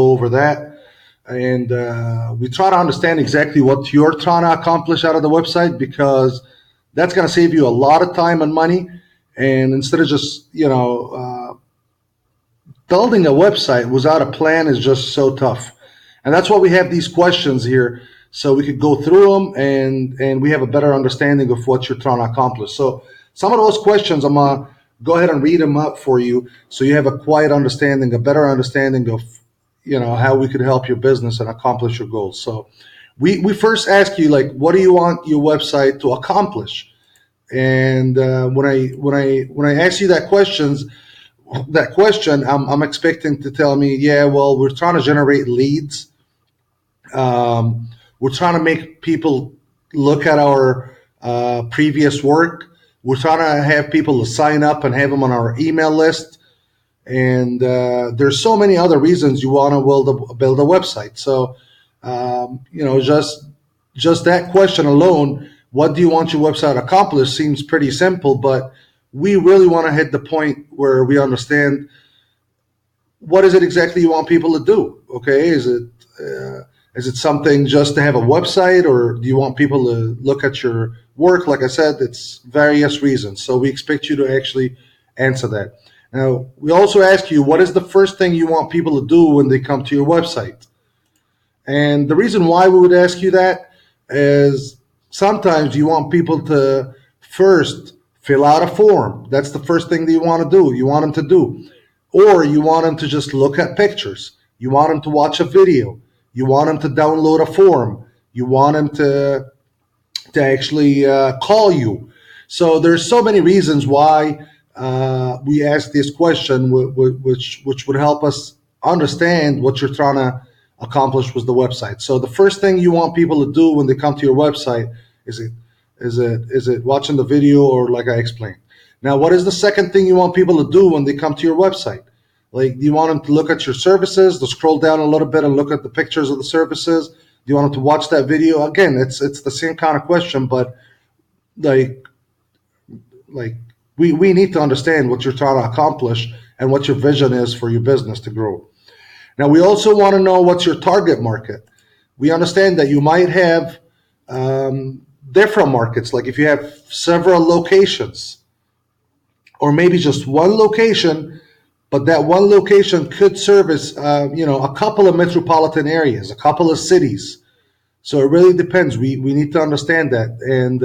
over that. And we try to understand exactly what you're trying to accomplish out of the website, because that's going to save you a lot of time and money. And instead of just, building a website without a plan is just so tough. And that's why we have these questions here, so we could go through them and we have a better understanding of what you're trying to accomplish. So some of those questions, I'm going to go ahead and read them up for you, so you have a quiet understanding, a better understanding of how we could help your business and accomplish your goals. So we first ask you, like, what do you want your website to accomplish? And when I ask you that question, I'm expecting to tell me, yeah, well, we're trying to generate leads. We're trying to make people look at our previous work. We're trying to have people to sign up and have them on our email list. And there's so many other reasons you want to build a website. So, just that question alone, what do you want your website to accomplish, seems pretty simple, but we really want to hit the point where we understand what is it exactly you want people to do. Okay, is it something just to have a website, or do you want people to look at your work? Like I said, it's various reasons. So we expect you to actually answer that. Now, we also ask you, what is the first thing you want people to do when they come to your website? And the reason why we would ask you that is sometimes you want people to first fill out a form. That's the first thing that you want to do. You want them to do. Or you want them to just look at pictures. You want them to watch a video. You want them to download a form. You want them to actually call you. So there's so many reasons why we ask this question, which would help us understand what you're trying to accomplish with the website. So the first thing you want people to do when they come to your website is it watching the video, or like I explained. Now, what is the second thing you want people to do when they come to your website? Like, do you want them to look at your services, to scroll down a little bit and look at the pictures of the services? Do you want them to watch that video? Again, it's the same kind of question, but like we need to understand what you're trying to accomplish and what your vision is for your business to grow. Now, we also want to know what's your target market. We understand that you might have different markets, like if you have several locations, or maybe just one location, but that one location could service a couple of metropolitan areas, a couple of cities. So it really depends. We need to understand that. And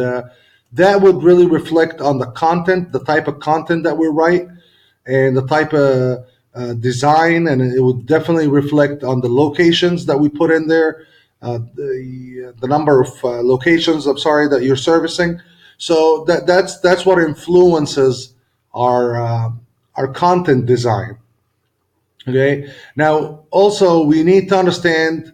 that would really reflect on the content, the type of content that we write, and the type of design, and it would definitely reflect on the locations that we put in there, the number of locations, that you're servicing. So that's what influences our content design. Okay. Now, also, we need to understand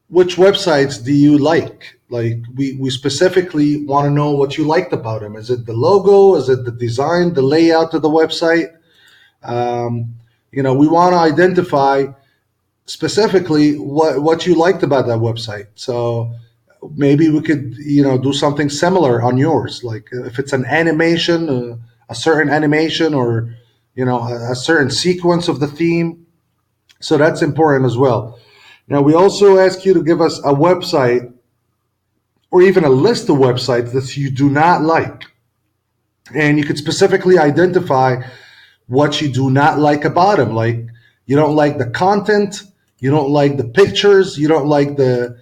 which websites do you like. Like, we specifically want to know what you liked about them. Is it the logo? Is it the design, the layout of the website? We want to identify specifically what you liked about that website. So maybe we could, do something similar on yours. Like, if it's an animation, a certain animation, or, a certain sequence of the theme. So that's important as well. Now, we also ask you to give us a website, or even a list of websites that you do not like. And you could specifically identify what you do not like about them. Like, you don't like the content, you don't like the pictures, you don't like the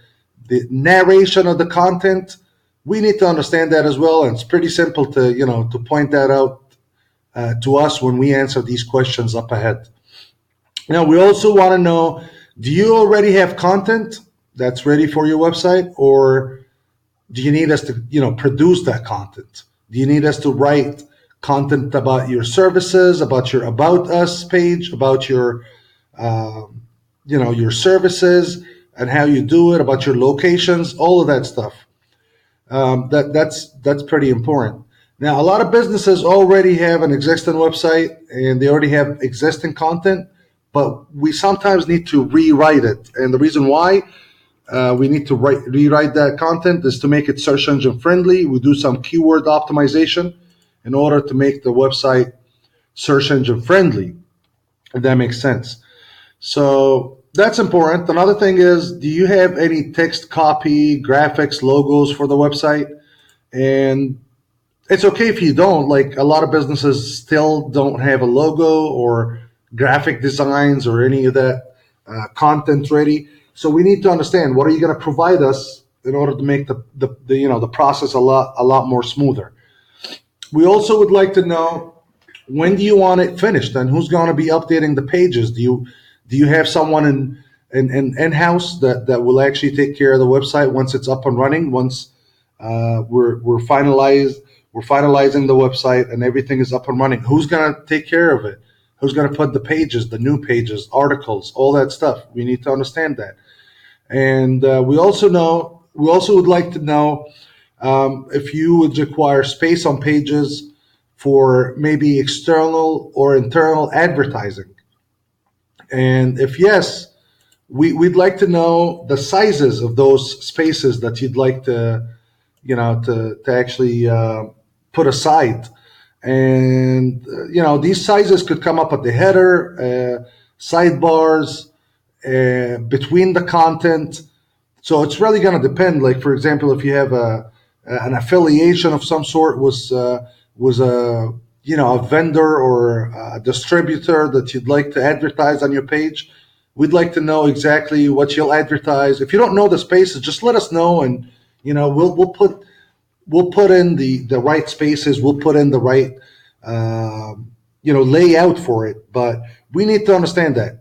narration of the content. We need to understand that as well. And it's pretty simple to point that out to us when we answer these questions up ahead. Now, we also want to know, do you already have content that's ready for your website, or do you need us to, produce that content? Do you need us to write content about your services, about your About Us page, about your, your services and how you do it, about your locations, all of that stuff? That's pretty important. Now, a lot of businesses already have an existing website and they already have existing content, but we sometimes need to rewrite it. And the reason why we need to rewrite that content is to make it search engine friendly. We do some keyword optimization in order to make the website search engine friendly, if that makes sense. So That's important. Another thing is, do you have any text copy, graphics, logos for the website? And it's okay if you don't. Like a lot of businesses still don't have a logo or graphic designs or any of that content ready. So we need to understand what are you going to provide us in order to make the process a lot more smoother. We also would like to know, when do you want it finished, and who's going to be updating the pages? Do you have someone in house that will actually take care of the website once it's up and running? Once we're finalizing the website and everything is up and running. Who's going to take care of it? Who's going to put the pages, the new pages, articles, all that stuff? We need to understand that. And we also would like to know if you would require space on pages for maybe external or internal advertising. And if yes, we'd like to know the sizes of those spaces that you'd like to actually put aside. And these sizes could come up at the header, sidebars, between the content. So it's really going to depend. Like for example, if you have an affiliation of some sort was a vendor or a distributor that you'd like to advertise on your page, we'd like to know exactly what you'll advertise. If you don't know the spaces, just let us know, and we'll put in the right spaces. We'll put in the right layout for it. But we need to understand that.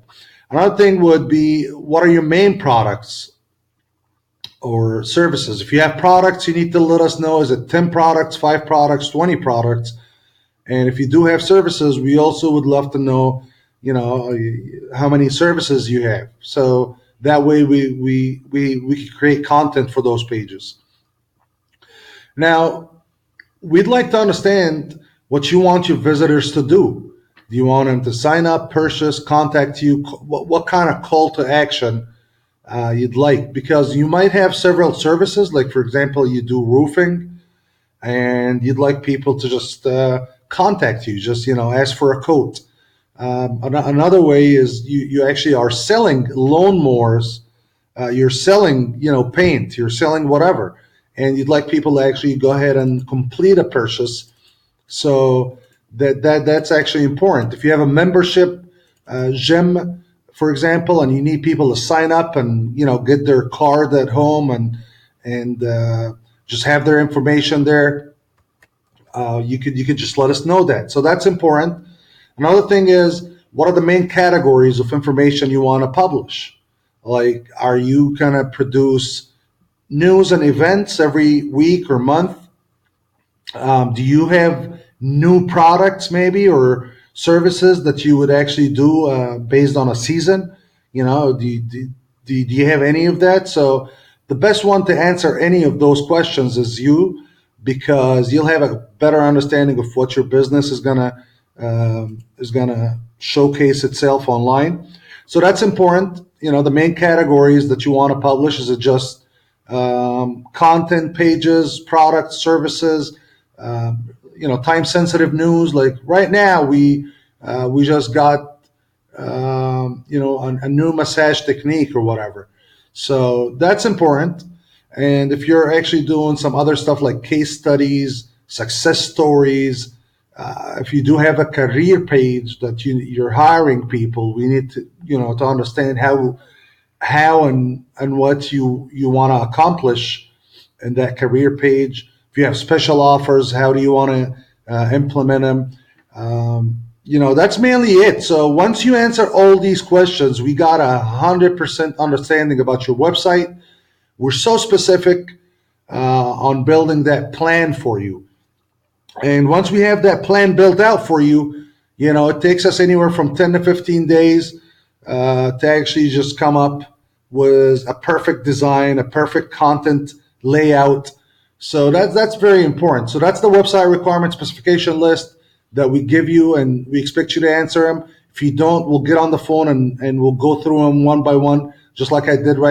Another thing would be, what are your main products or services? If you have products, you need to let us know. Is it 10 products, 5 products, 20 products? And if you do have services, we also would love to know, how many services you have. So that way we can create content for those pages. Now, we'd like to understand what you want your visitors to do. Do you want them to sign up, purchase, contact you? What kind of call to action you'd like? Because you might have several services, like for example, you do roofing, and you'd like people to just contact you, just ask for a quote. Another way is you actually are selling lawnmowers, you're selling paint, you're selling whatever, and you'd like people to actually go ahead and complete a purchase. So that's actually important. If you have a membership gym, for example, and you need people to sign up and get their card at home and just have their information there, you could just let us know that. So that's important. Another thing is, what are the main categories of information you want to publish? Like, are you going to produce news and events every week or month? Do you have new products maybe, or services that you would actually do based on a season? Do you have any of that? So the best one to answer any of those questions is you, because you'll have a better understanding of what your business is gonna showcase itself online. So that's important. The main categories that you want to publish, is it just content pages, products, services, time sensitive news? Like right now, we just got a new massage technique or whatever. So that's important. And if you're actually doing some other stuff like case studies, success stories, if you do have a career page that you're hiring people, we need to understand how and what you want to accomplish in that career page. If you have special offers, how do you want to implement them? That's mainly it. So once you answer all these questions, we got 100% understanding about your website. We're so specific on building that plan for you. And once we have that plan built out for you, it takes us anywhere from 10 to 15 days to actually just come up with a perfect design, a perfect content layout. So that's very important. So that's the website requirement specification list that we give you, and we expect you to answer them. If you don't, we'll get on the phone and we'll go through them one by one, just like I did right